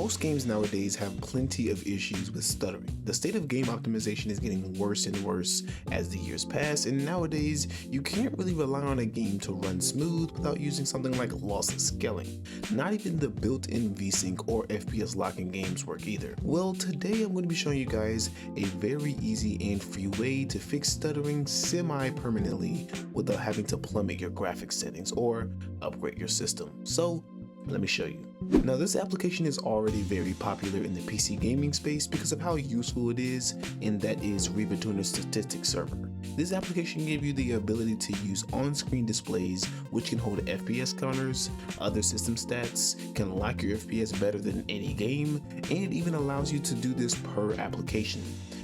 Most games nowadays have plenty of issues with stuttering. The state of game optimization is getting worse and worse as the years pass, and nowadays you can't really rely on a game to run smooth without using something like lossless scaling. Not even the built-in VSync or FPS locking games work either. Well, today I'm going to be showing you guys a very easy and free way to fix stuttering semi-permanently without having to plummet your graphics settings or upgrade your system. So let me show you. Now, this application is already very popular in the PC gaming space because of how useful it is, and that is RivaTuner's statistics server. This application gives you the ability to use on-screen displays which can hold FPS counters, other system stats, can lock your FPS better than any game, and it even allows you to do this per application.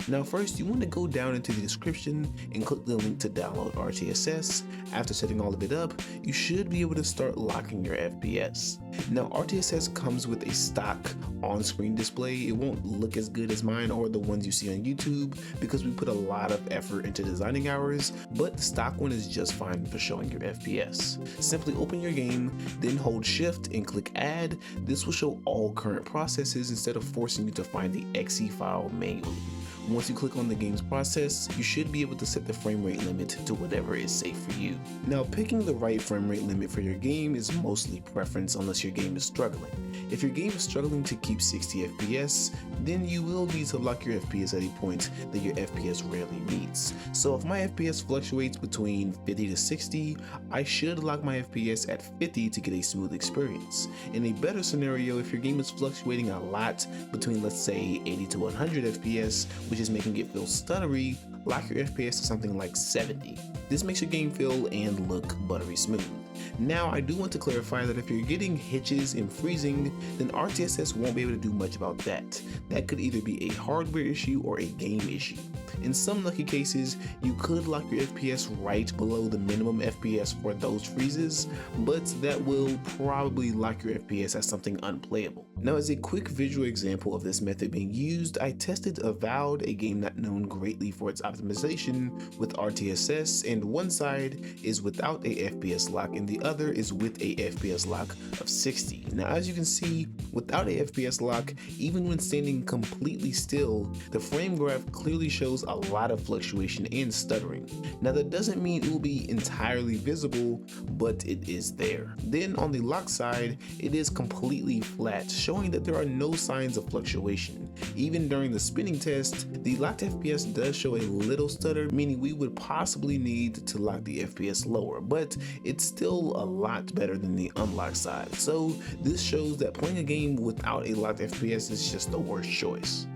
Now first, you want to go down into the description and click the link to download RTSS. After setting all of it up, you should be able to start locking your FPS. Now RTSS comes with a stock on-screen display. It won't look as good as mine or the ones you see on YouTube because we put a lot of effort into designing ours, but the stock one is just fine for showing your FPS. Simply open your game, then hold shift and click add. This will show all current processes instead of forcing you to find the exe file manually. Once you click on the game's process, you should be able to set the frame rate limit to whatever is safe for you. Now, picking the right frame rate limit for your game is mostly preference unless your game is struggling. If your game is struggling to keep 60 FPS, then you will need to lock your FPS at a point that your FPS rarely meets. So if my FPS fluctuates between 50 to 60, I should lock my FPS at 50 to get a smooth experience. In a better scenario, if your game is fluctuating a lot between, let's say, 80 to 100 FPS, which is making it feel stuttery, lock your FPS to something like 70. This makes your game feel and look buttery smooth. Now, I do want to clarify that if you're getting hitches and freezing, then RTSS won't be able to do much about that. That could either be a hardware issue or a game issue. In some lucky cases, you could lock your FPS right below the minimum FPS for those freezes, but that will probably lock your FPS as something unplayable. Now, as a quick visual example of this method being used, I tested Avowed, a game not known greatly for its optimization, with RTSS, and one side is without a FPS lock and the other is with a FPS lock of 60. Now, as you can see, without a FPS lock, even when standing completely still, the frame graph clearly shows a lot of fluctuation and stuttering. Now, that doesn't mean it will be entirely visible, but it is there. Then on the lock side, it is completely flat, showing that there are no signs of fluctuation. Even during the spinning test, the locked FPS does show a little stutter, meaning we would possibly need to lock the FPS lower, but it's still a lot better than the unlocked side. So this shows that playing a game without a locked FPS is just the worst choice.